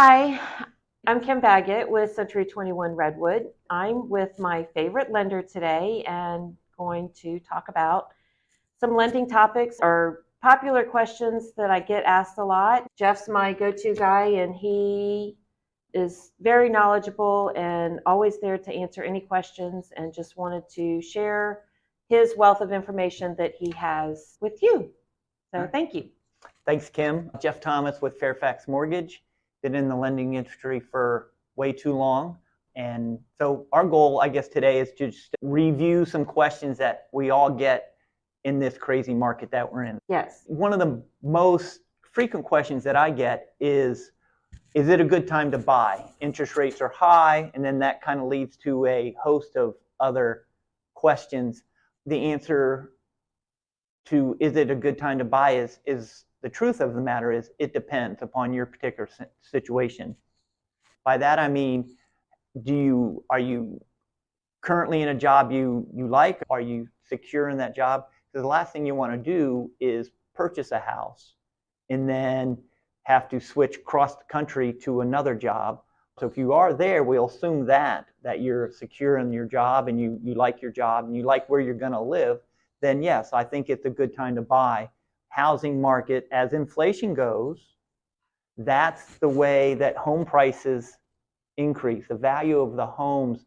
Hi, I'm Kim Baggett with Century 21 Redwood. I'm with my favorite lender today and going to talk about some lending topics or popular questions that I get asked a lot. Jeff's my go-to guy, and he is very knowledgeable and always there to answer any questions, and just wanted to share his wealth of information that he has with you. So thank you. Thanks, Kim. Jeff Thomas with Fairfax Mortgage. Been in the lending industry for way too long. And so our goal, I guess, today is to just review some questions that we all get in this crazy market that we're in. Yes. One of the most frequent questions that I get is it a good time to buy? Interest rates are high, and then that kind of leads to a host of other questions. The answer to is it a good time to buy is the truth of the matter is it depends upon your particular situation. By that I mean, are you currently in a job you like? Are you secure in that job? Because the last thing you want to do is purchase a house and then have to switch across the country to another job. So if you are there, we'll assume that you're secure in your job and you like your job and you like where you're going to live, then yes, I think it's a good time to buy. Housing market, as inflation goes, that's the way that home prices increase. The value of the homes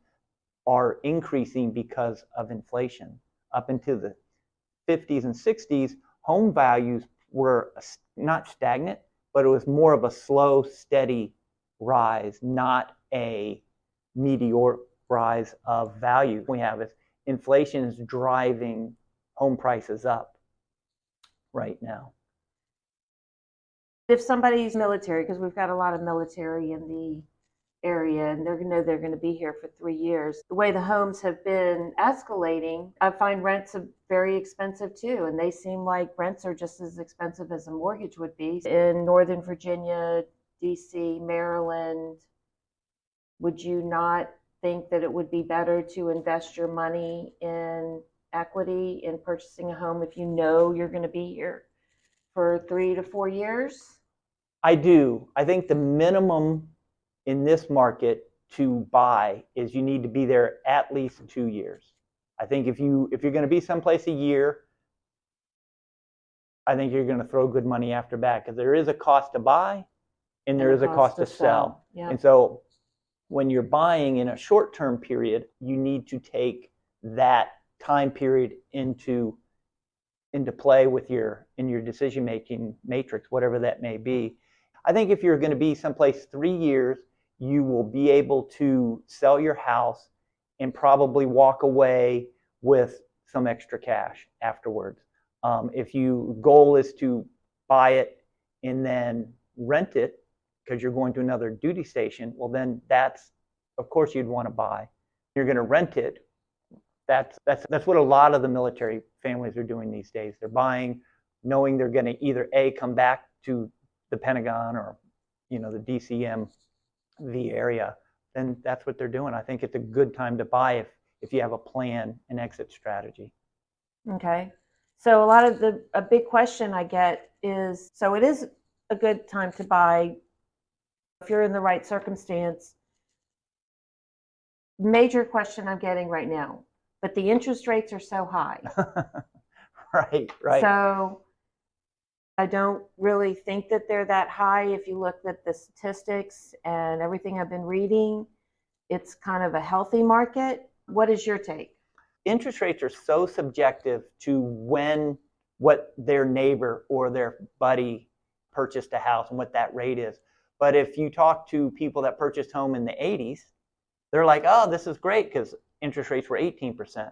are increasing because of inflation. Up into the 50s and 60s, home values were not stagnant, but it was more of a slow, steady rise, not a meteoric rise of value. We have is inflation is driving home prices up right now. If somebody's military, because we've got a lot of military in the area and they're going to be here for 3 years, the way the homes have been escalating, I find rents are very expensive too, and they seem like rents are just as expensive as a mortgage would be in Northern Virginia, DC, Maryland. Would you not think that it would be better to invest your money in equity in purchasing a home if you know you're going to be here for 3 to 4 years? I do. I think the minimum in this market to buy is you need to be there at least 2 years. I think if you're going to be someplace a year, I think you're going to throw good money after back, because there is a cost to buy and there is a cost to sell. Yeah. And so when you're buying in a short-term period, you need to take that time period into play in your decision-making matrix, whatever that may be. I think if you're going to be someplace 3 years, you will be able to sell your house and probably walk away with some extra cash afterwards. If your goal is to buy it and then rent it because you're going to another duty station, well then that's, of course you'd want to buy. You're going to rent it. That's what a lot of the military families are doing these days. They're buying knowing they're going to either A, come back to the Pentagon or the DCMV area. Then that's what they're doing. I think it's a good time to buy if you have a plan and exit strategy. Okay. So a big question I get is, so it is a good time to buy if you're in the right circumstance. Major question I'm getting right now, but the interest rates are so high. Right. So I don't really think that they're that high. If you look at the statistics and everything I've been reading, it's kind of a healthy market. What is your take? Interest rates are so subjective to what their neighbor or their buddy purchased a house and what that rate is. But if you talk to people that purchased home in the 80s, they're like, oh, this is great because interest rates were 18%.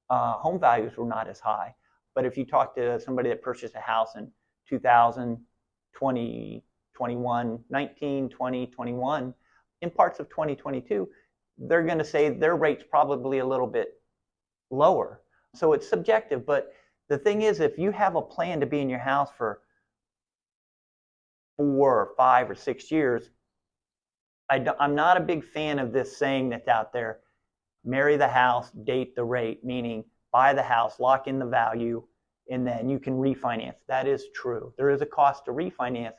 Home values were not as high. But if you talk to somebody that purchased a house in 2000, 20, 21, 19, 20, 21, in parts of 2022, they're going to say their rate's probably a little bit lower. So it's subjective. But the thing is, if you have a plan to be in your house for 4 or 5 or 6 years, I'm not a big fan of this saying that's out there, marry the house, date the rate, meaning buy the house, lock in the value, and then you can refinance. That is true. There is a cost to refinance.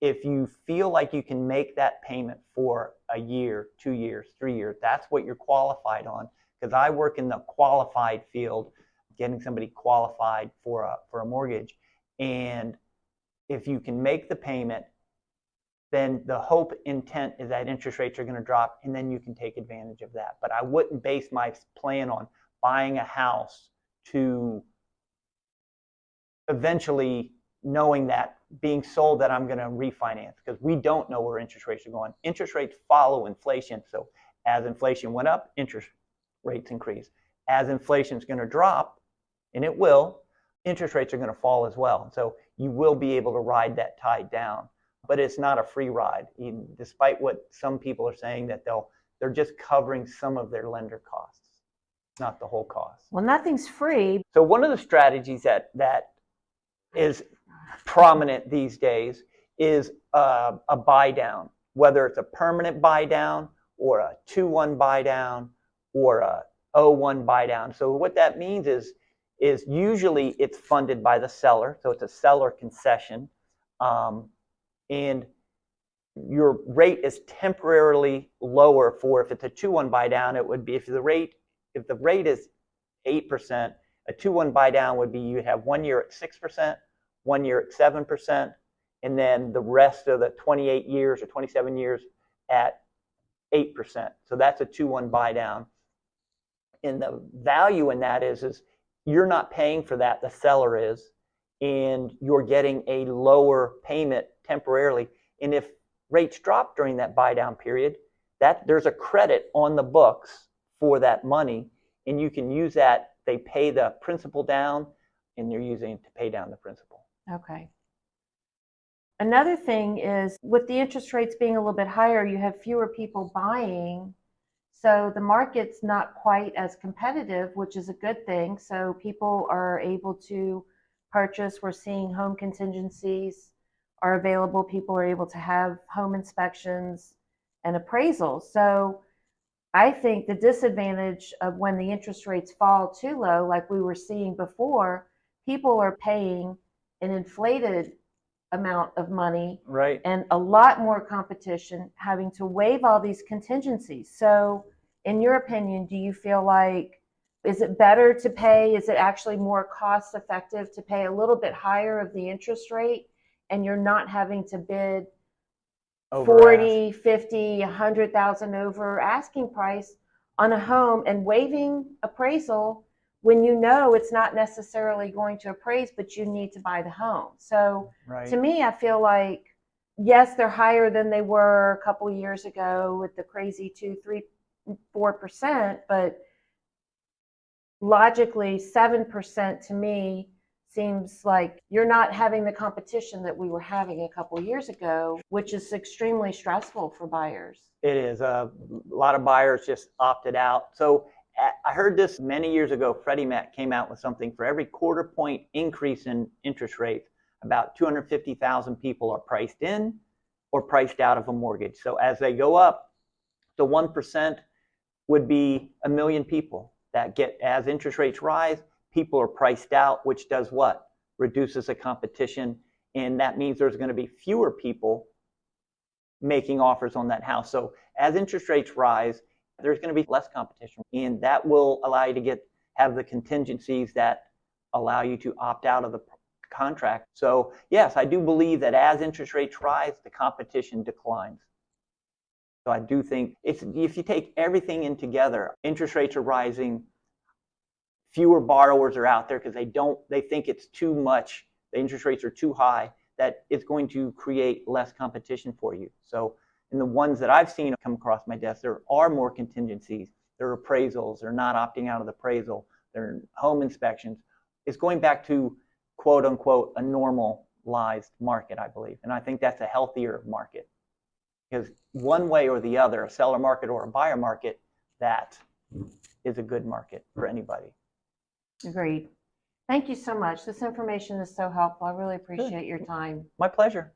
if you feel like you can make that payment for a year, 2 years, 3 years, that's what you're qualified on. Because I work in the qualified field, getting somebody qualified for a mortgage. And if you can make the payment, then the hope intent is that interest rates are going to drop, and then you can take advantage of that. But I wouldn't base my plan on buying a house to eventually knowing that being sold that I'm going to refinance, because we don't know where interest rates are going. Interest rates follow inflation. So as inflation went up, interest rates increase. As inflation is going to drop, and it will, interest rates are going to fall as well. So you will be able to ride that tide down. But it's not a free ride, despite what some people are saying that they're just covering some of their lender costs, not the whole cost. Well, nothing's free. So one of the strategies that is prominent these days is a buy down, whether it's a permanent buy down or a 2-1 buy down or a 0-1 buy down. So what that means is usually it's funded by the seller, so it's a seller concession. And your rate is temporarily lower for, if it's a 2-1 buy down, it would be, if the rate is 8%, a 2-1 buy down would be, you would have 1 year at 6%, 1 year at 7%, and then the rest of the 28 years or 27 years at 8%. So that's a 2-1 buy down. And the value in that is you're not paying for that, the seller is, and you're getting a lower payment temporarily. And if rates drop during that buy down period, there's a credit on the books for that money, and you can use that. They pay the principal down, and they're using it to pay down the principal. Okay. Another thing is, with the interest rates being a little bit higher, you have fewer people buying. So the market's not quite as competitive, which is a good thing. So people are able to purchase. We're seeing home contingencies are available. People are able to have home inspections and appraisals. So I think the disadvantage of when the interest rates fall too low, like we were seeing before, people are paying an inflated amount of money, right, and a lot more competition, having to waive all these contingencies. So in your opinion, do you feel like, is it better to pay, is it actually more cost effective to pay a little bit higher of the interest rate, and you're not having to bid over 40, ask. 50, 100,000 over asking price on a home, and waiving appraisal when you know it's not necessarily going to appraise, but you need to buy the home? So right. To me, I feel like, yes, they're higher than they were a couple years ago with the crazy 2, 3, 4%, but logically 7% to me seems like you're not having the competition that we were having a couple years ago, which is extremely stressful for buyers. It is. A lot of buyers just opted out. So I heard this many years ago. Freddie Mac came out with something: for every quarter point increase in interest rates, about 250,000 people are priced in or priced out of a mortgage. So as they go up, the 1% would be 1 million people that get, as interest rates rise, people are priced out, which does what? Reduces the competition. And that means there's going to be fewer people making offers on that house. So as interest rates rise, there's going to be less competition, and that will allow you to have the contingencies that allow you to opt out of the contract. So yes, I do believe that as interest rates rise, the competition declines. So I do think if you take everything in together, interest rates are rising, fewer borrowers are out there because they think it's too much, the interest rates are too high, that it's going to create less competition for you. So in the ones that I've seen come across my desk, there are more contingencies. There are appraisals. They're not opting out of the appraisal. There are home inspections. It's going back to, quote unquote, a normalized market, I believe. And I think that's a healthier market. Because one way or the other, a seller market or a buyer market, that is a good market for anybody. Agreed. Thank you so much. This information is so helpful. I really appreciate your time. My pleasure.